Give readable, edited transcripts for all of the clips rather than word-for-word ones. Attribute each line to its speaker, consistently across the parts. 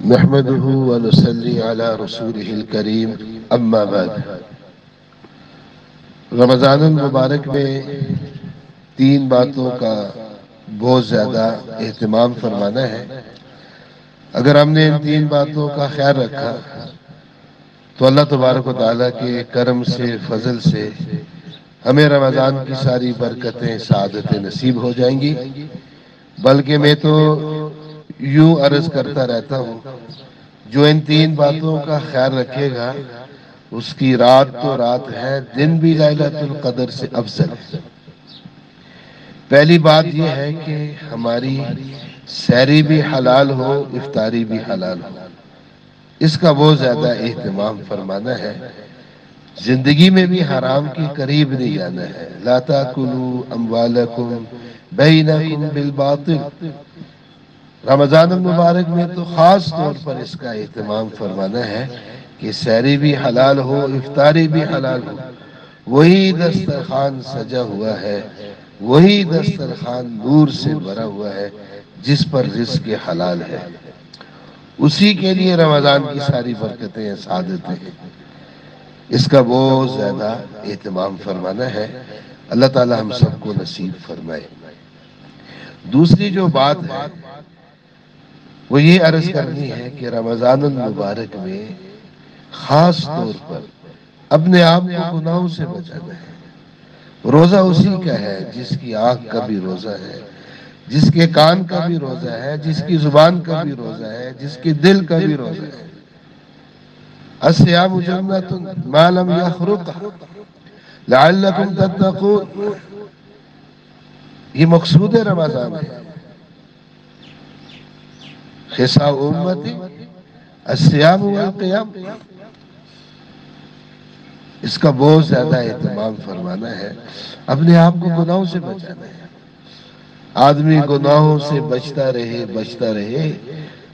Speaker 1: نحمده ونصلي على رسوله الكريم اما بعد۔ رمضان المبارک میں تین باتوں کا بہت زیادہ اہتمام فرمانا ہے۔ اگر ہم نے ان تین باتوں کا خیال رکھا تو اللہ تبارک و تعالیٰ کے کرم سے، فضل سے ہمیں رمضان کی ساری برکتیں، سعادتیں نصیب ہو جائیں گی۔ بلکہ میں تو یوں عرض کرتا رہتا ہوں، جو ان تین باتوں کا خیال رکھے گا اس کی رات تو رات ہے، دن بھی لیلۃ القدر سے افضل ہے۔ پہلی بات یہ ہے کہ ہماری سحری بھی حلال ہو، افطاری بھی حلال ہو، اس کا بہت زیادہ اہتمام فرمانا ہے۔ زندگی میں بھی حرام کے قریب نہیں جانا ہے۔ لا تاکلوا اموالکم بینکم بالباطل۔ رمضان المبارک میں تو خاص طور پر اس کا اہتمام فرمانا ہے کہ سحری بھی حلال ہو، افطاری بھی حلال ہو۔ وہی دسترخوان سجا ہوا ہے، وہی دسترخوان نور سے بھرا ہوا ہے جس پر رزق حلال ہے، اسی کے لیے رمضان کی ساری برکتیں ہیں، سعادتیں ہیں۔ اس کا بہت زیادہ اہتمام فرمانا ہے۔ اللہ تعالی ہم سب کو نصیب فرمائے۔ دوسری جو بات ہے وہ یہ عرض کرنی ہے کہ رمضان المبارک میں خاص طور پر اپنے آپ کو گناہوں سے بچانا ہے۔ روزہ اسی کا ہے جس کی آنکھ کا بھی روزہ ہے، جس کے کان کا بھی روزہ ہے، جس کی زبان کا بھی روزہ ہے، جس کے دل کا بھی روزہ ہے۔ الصیام جنۃ ما لم یخرقہ لعلکم تتقون۔ یہ مقصود رمضان ہے۔ خصال امتی الصیام والقیام، اس کا بہت زیادہ اہتمام فرمانا ہے۔ اپنے آپ کو گناہوں سے بچانا ہے۔ آدمی گناہوں سے بچتا رہے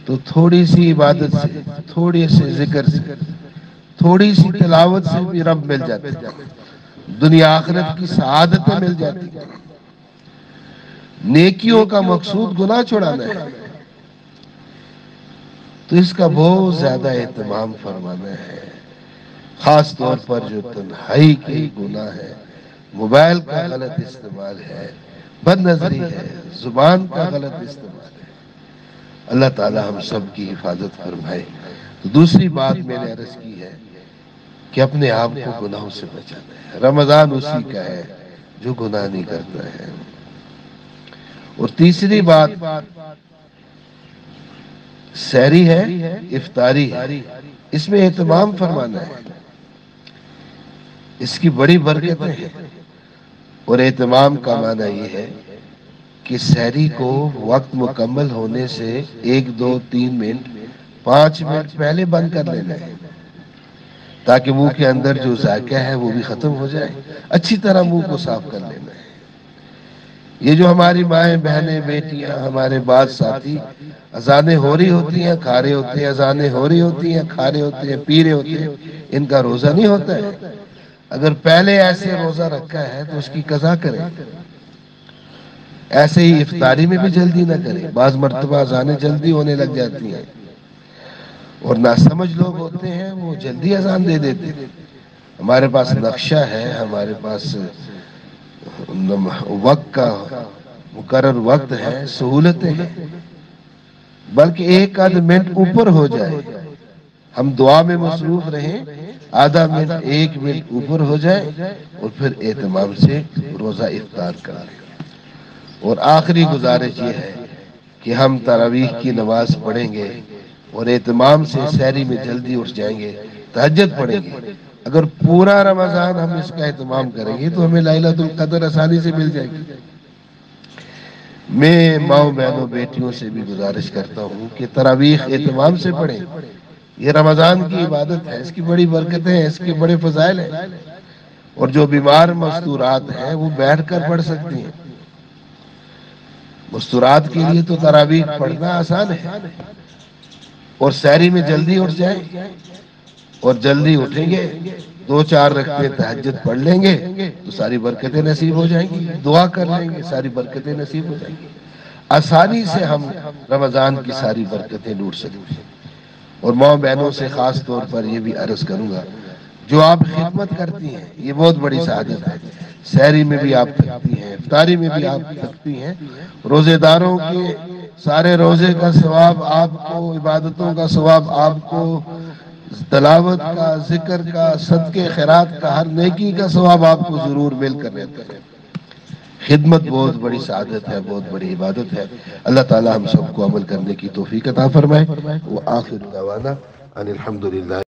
Speaker 1: تو تھوڑی سی عبادت سے، تھوڑی سے ذکر سے، تھوڑی سی تلاوت سے بھی رب مل جاتے ہیں، دنیا آخرت کی سعادتیں مل جاتی ہیں۔ نیکیوں کا مقصود گناہ چھڑانا ہے، تو اس کا بہت زیادہ اہتمام فرمانا ہے۔ خاص طور پر جو تنہائی کے گناہ ہے، موبائل کا غلط استعمال ہے، بد نظری ہے، زبان کا غلط استعمال ہے، اللہ تعالی ہم سب کی حفاظت فرمائے۔ تو دوسری بات میں نے عرض کی ہے کہ اپنے آپ کو گناہوں سے بچانا ہے۔ رمضان اسی کا ہے جو گناہ نہیں کرتا ہے۔ اور تیسری بات سحری ہے، افطاری ہے، اس میں اہتمام فرمانا ہے۔ اس کی بڑی برکتیں ہیں، اور اہتمام کا معنی یہ ہے کہ سحری کو وقت مکمل ہونے سے 1 2 3 منٹ 5 منٹ پہلے بند کر لینا ہے، تاکہ منہ کے اندر جو ذائقہ ہے وہ بھی ختم ہو جائے۔ اچھی طرح منہ کو صاف کر لینا ہے۔ یہ جو ہماری مائیں، بہنیں، بیٹیاں، ہمارے بعض ساتھی اذانیں ہو رہی ہوتی ہیں، کھا رہے ہوتے ہیں، اذانیں ہو رہی ہوتی ہیں، کھا رہے ہوتے ہیں، پی رہے ہوتے ہیں، ان کا روزہ نہیں ہوتا ہے۔ اگر پہلے ایسے روزہ رکھا ہے تو اس کی قضا کریں۔ ایسے ہی افطاری میں بھی جلدی نہ کریں۔ بعض مرتبہ اذانیں جلدی ہونے لگ جاتی ہیں، اور ناسمجھ لوگ ہوتے ہیں وہ جلدی اذان دے دیتے ہیں۔ ہمارے پاس نقشہ ہے، ہمارے پاس وقت کا مقرر وقت ہے، سہولتیں ہیں، بلکہ 1 آدھ منٹ اوپر ہو جائے، ہم دعا میں مصروف رہیں، آدھا منٹ 1 منٹ اوپر ہو جائے، اور پھر اہتمام سے روزہ افطار کر لیں۔ اور آخری گزارش یہ ہے کہ ہم تراویح کی نماز پڑھیں گے، اور اہتمام سے سحری میں جلدی اٹھ جائیں گے، تہجد پڑھیں گے۔ اگر پورا رمضان ہم اس کا اہتمام کریں گے تو ہمیں لیلۃ القدر آسانی سے مل جائے گی۔ میں ماؤں، بہنوں، بیٹیوں سے بھی گزارش کرتا ہوں کہ تراویح اہتمام سے پڑھیں۔ یہ رمضان کی عبادت ہے، اس کی بڑی برکتیں ہیں، اس کے بڑے فضائل ہیں، اور جو بیمار مستورات ہیں وہ بیٹھ کر پڑھ سکتی ہیں۔ مستورات کے لیے تو تراویح پڑھنا آسان ہے، اور سحری میں جلدی اٹھ جائیں، اور جلدی اٹھیں گے، 2 4 رکعتیں تہجد پڑھ لیں گے تو ساری برکتیں نصیب ہو جائیں گی، دعا کر لیں گے ساری برکتیں نصیب ہو جائیں گی۔ آسانی سے ہم رمضان کی ساری برکتیں لوٹ سکتے ہیں۔ اور ماں بہنوں سے خاص طور پر یہ بھی عرض کروں گا، جو آپ خدمت کرتی ہیں یہ بہت بڑی سعادت ہے۔ سحری میں بھی آپ تھکتی ہیں، افطاری میں بھی آپ تھکتی ہیں، روزے داروں کے سارے روزے کا ثواب آپ کو، عبادتوں کا ثواب آپ کو، تلاوت کا، ذکر کا، صدقے خیرات کا، ہر نیکی کا ثواب آپ کو ضرور مل کر رہتا ہے۔ خدمت بہت بڑی سعادت ہے، بہت بڑی عبادت ہے۔ اللہ تعالی ہم سب کو عمل کرنے کی توفیق عطا فرمائے۔ وآخر دعوانا ان الحمدللہ۔